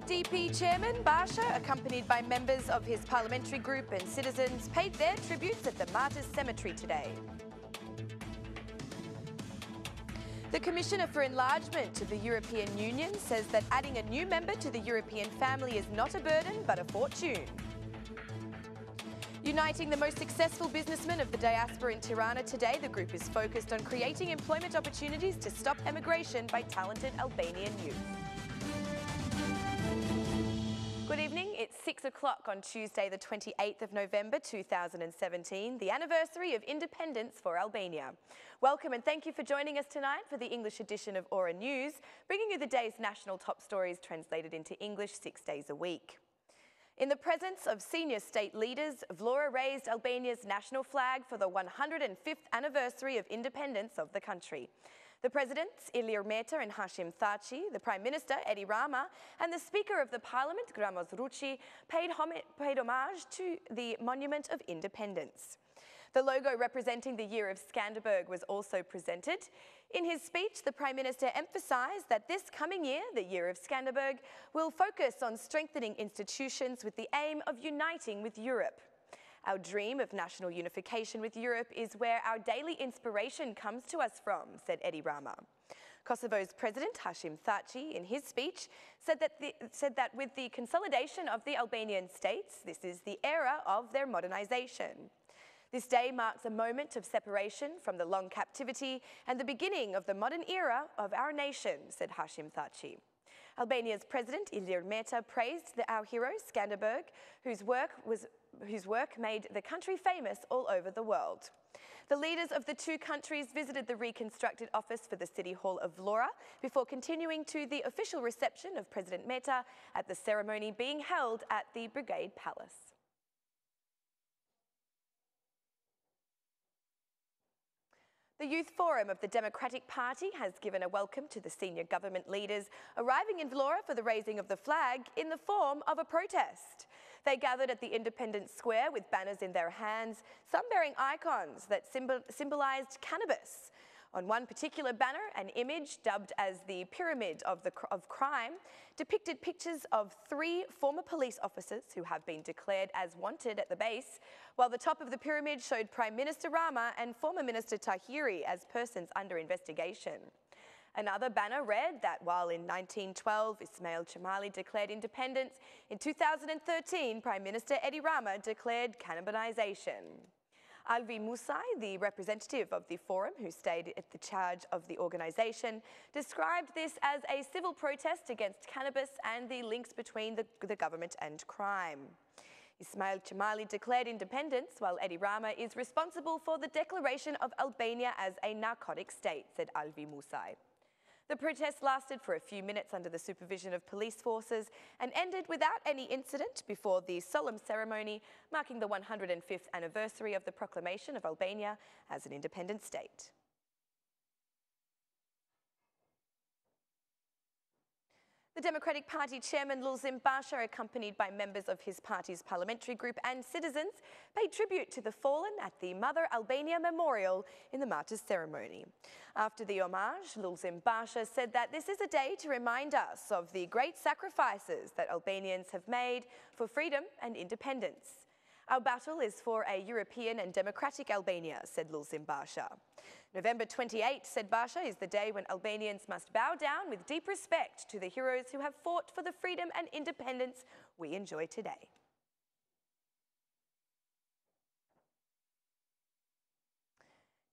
LDP chairman Basha, accompanied by members of his parliamentary group and citizens, paid their tributes at the Martyrs Cemetery today. The Commissioner for Enlargement to the European Union says that adding a new member to the European family is not a burden but a fortune. Uniting the most successful businessmen of the Diaspora in Tirana today, the group is focused on creating employment opportunities to stop emigration by talented Albanian youth. Good evening, it's 6 o'clock on Tuesday the 28th of November 2017, the anniversary of independence for Albania. Welcome and thank you for joining us tonight for the English edition of Aura News, bringing you the day's national top stories translated into English 6 days a week. In the presence of senior state leaders, Vlora raised Albania's national flag for the 105th anniversary of independence of the country. The presidents, Ilir Meta and Hashim Thaçi, the Prime Minister, Edi Rama, and the Speaker of the Parliament, Gramos Ruçi, paid homage to the Monument of Independence. The logo representing the year of Skanderberg was also presented. In his speech, the Prime Minister emphasised that this coming year, the year of Skanderberg, will focus on strengthening institutions with the aim of uniting with Europe. Our dream of national unification with Europe is where our daily inspiration comes to us from, said Edi Rama. Kosovo's President Hashim Thaçi, in his speech, said that with the consolidation of the Albanian states, this is the era of their modernisation. This day marks a moment of separation from the long captivity and the beginning of the modern era of our nation, said Hashim Thaçi. Albania's President Ilir Meta praised our hero Skanderberg, whose work made the country famous all over the world. The leaders of the two countries visited the reconstructed office for the City Hall of Vlora before continuing to the official reception of President Meta at the ceremony being held at the Brigade Palace. The Youth Forum of the Democratic Party has given a welcome to the senior government leaders arriving in Vlora for the raising of the flag in the form of a protest. They gathered at the Independence Square with banners in their hands, some bearing icons that symbolised cannabis. On one particular banner, an image dubbed as the Pyramid of Crime depicted pictures of 3 former police officers who have been declared as wanted at the base, while the top of the pyramid showed Prime Minister Rama and former Minister Tahiri as persons under investigation. Another banner read that while in 1912 Ismail Chamali declared independence, in 2013 Prime Minister Edi Rama declared cannibalisation. Alvi Musai, the representative of the forum who stayed at the charge of the organisation, described this as a civil protest against cannabis and the links between the government and crime. Ismail Chamali declared independence, while Edi Rama is responsible for the declaration of Albania as a narcotic state, said Alvi Musai. The protest lasted for a few minutes under the supervision of police forces and ended without any incident before the solemn ceremony marking the 105th anniversary of the proclamation of Albania as an independent state. The Democratic Party chairman Lulzim Basha, accompanied by members of his party's parliamentary group and citizens, paid tribute to the fallen at the Mother Albania Memorial in the martyrs ceremony. After the homage, Lulzim Basha said that this is a day to remind us of the great sacrifices that Albanians have made for freedom and independence. Our battle is for a European and democratic Albania, said Lulzim Basha. November 28, said Basha, is the day when Albanians must bow down with deep respect to the heroes who have fought for the freedom and independence we enjoy today.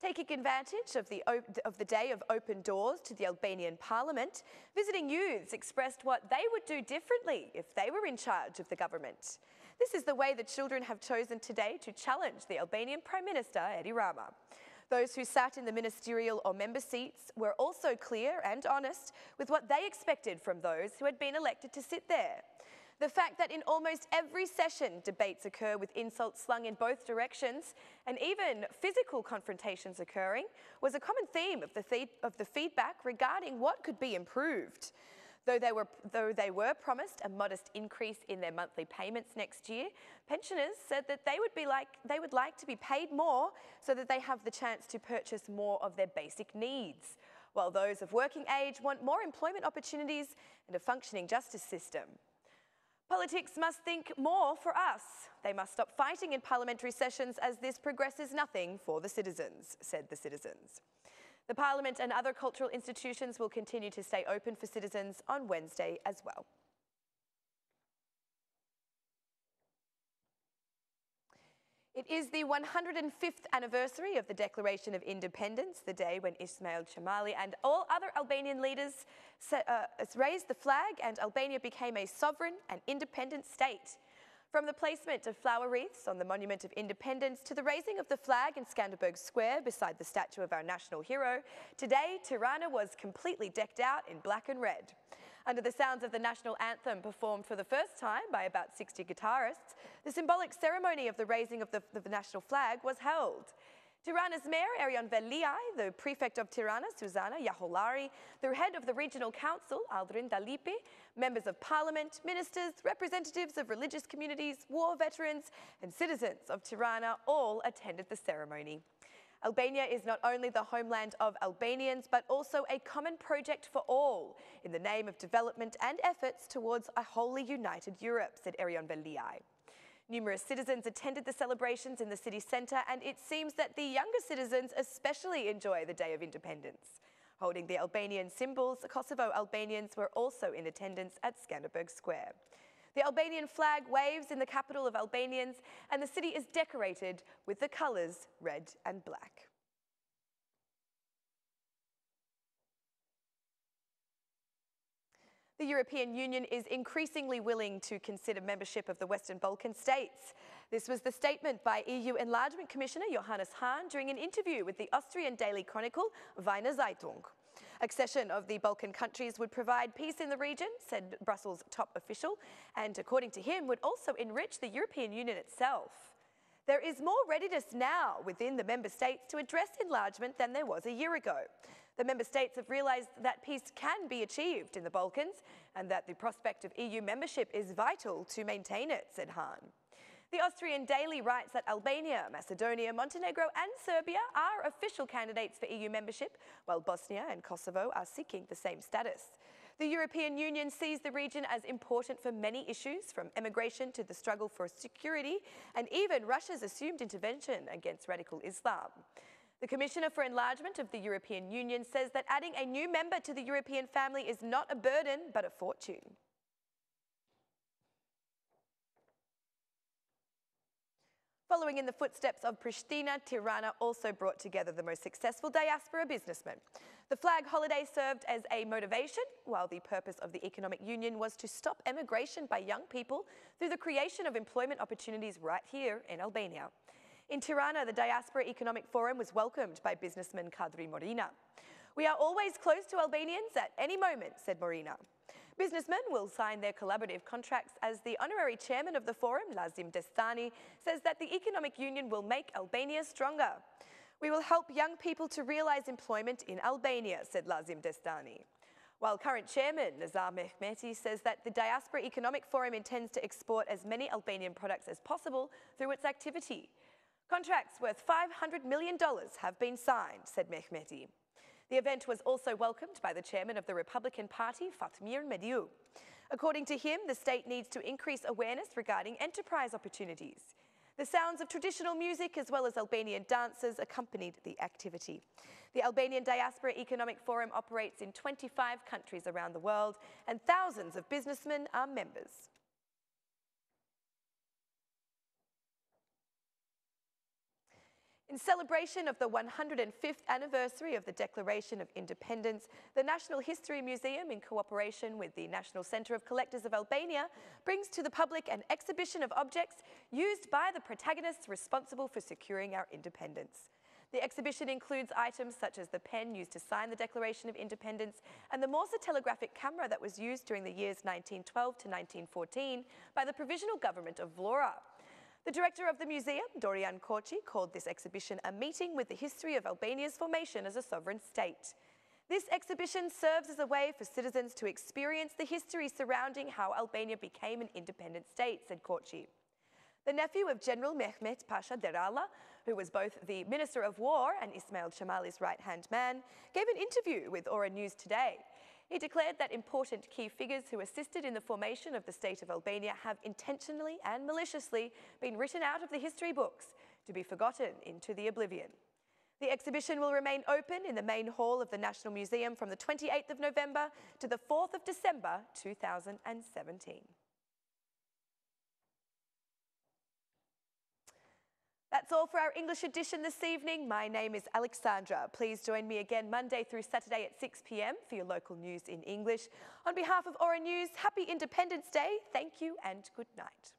Taking advantage of the day of open doors to the Albanian Parliament, visiting youths expressed what they would do differently if they were in charge of the government. This is the way the children have chosen today to challenge the Albanian Prime Minister, Edi Rama. Those who sat in the ministerial or member seats were also clear and honest with what they expected from those who had been elected to sit there. The fact that in almost every session debates occur with insults slung in both directions and even physical confrontations occurring was a common theme of the feedback regarding what could be improved. Though they were promised a modest increase in their monthly payments next year, pensioners said that they would like to be paid more so that they have the chance to purchase more of their basic needs, while those of working age want more employment opportunities and a functioning justice system. Politics must think more for us. They must stop fighting in parliamentary sessions as this progresses nothing for the citizens, said the citizens. The Parliament and other cultural institutions will continue to stay open for citizens on Wednesday as well. It is the 105th anniversary of the Declaration of Independence, the day when Ismail Chamali and all other Albanian leaders raised the flag and Albania became a sovereign and independent state. From the placement of flower wreaths on the Monument of Independence to the raising of the flag in Skanderberg Square beside the statue of our national hero, today Tirana was completely decked out in black and red. Under the sounds of the national anthem performed for the first time by about 60 guitarists, the symbolic ceremony of the raising of the national flag was held. Tirana's mayor, Erion Veliaj, the prefect of Tirana, Susana Yaholari, the head of the regional council, Aldrin Dalipi, members of parliament, ministers, representatives of religious communities, war veterans, and citizens of Tirana all attended the ceremony. Albania is not only the homeland of Albanians, but also a common project for all, in the name of development and efforts towards a wholly united Europe, said Erion Veliaj. Numerous citizens attended the celebrations in the city centre, and it seems that the younger citizens especially enjoy the Day of Independence. Holding the Albanian symbols, Kosovo Albanians were also in attendance at Skanderberg Square. The Albanian flag waves in the capital of Albanians, and the city is decorated with the colours red and black. The European Union is increasingly willing to consider membership of the Western Balkan states. This was the statement by EU Enlargement Commissioner Johannes Hahn during an interview with the Austrian daily chronicle Wiener Zeitung. Accession of the Balkan countries would provide peace in the region, said Brussels' top official, and according to him would also enrich the European Union itself. There is more readiness now within the member states to address enlargement than there was a year ago. The member states have realised that peace can be achieved in the Balkans and that the prospect of EU membership is vital to maintain it, said Hahn. The Austrian Daily writes that Albania, Macedonia, Montenegro and Serbia are official candidates for EU membership, while Bosnia and Kosovo are seeking the same status. The European Union sees the region as important for many issues, from immigration to the struggle for security, and even Russia's assumed intervention against radical Islam. The Commissioner for Enlargement of the European Union says that adding a new member to the European family is not a burden, but a fortune. Following in the footsteps of Pristina, Tirana also brought together the most successful diaspora businessmen. The flag holiday served as a motivation, while the purpose of the economic union was to stop emigration by young people through the creation of employment opportunities right here in Albania. In Tirana, the Diaspora Economic Forum was welcomed by businessman Kadri Morina. "We are always close to Albanians at any moment," said Morina. Businessmen will sign their collaborative contracts as the honorary chairman of the forum, Lazim Destani, says that the economic union will make Albania stronger. "We will help young people to realise employment in Albania," said Lazim Destani. While current chairman Nazar Mehmeti says that the Diaspora Economic Forum intends to export as many Albanian products as possible through its activity. "Contracts worth $500 million have been signed," said Mehmeti. The event was also welcomed by the chairman of the Republican Party, Fatmir Mediu. According to him, the state needs to increase awareness regarding enterprise opportunities. The sounds of traditional music as well as Albanian dances accompanied the activity. The Albanian Diaspora Economic Forum operates in 25 countries around the world, and thousands of businessmen are members. In celebration of the 105th anniversary of the Declaration of Independence, the National History Museum, in cooperation with the National Centre of Collectors of Albania, brings to the public an exhibition of objects used by the protagonists responsible for securing our independence. The exhibition includes items such as the pen used to sign the Declaration of Independence and the Morse telegraphic camera that was used during the years 1912 to 1914 by the Provisional Government of Vlora. The director of the museum, Dorian Kochi, called this exhibition a meeting with the history of Albania's formation as a sovereign state. This exhibition serves as a way for citizens to experience the history surrounding how Albania became an independent state, said Kochi. The nephew of General Mehmet Pasha Derala, who was both the Minister of War and Ismail Chamali's right-hand man, gave an interview with Ora News Today. He declared that important key figures who assisted in the formation of the state of Albania have intentionally and maliciously been written out of the history books to be forgotten into the oblivion. The exhibition will remain open in the main hall of the National Museum from the 28th of November to the 4th of December 2017. That's all for our English edition this evening. My name is Alexandra. Please join me again Monday through Saturday at 6 p.m. for your local news in English. On behalf of Aura News, happy Independence Day. Thank you and good night.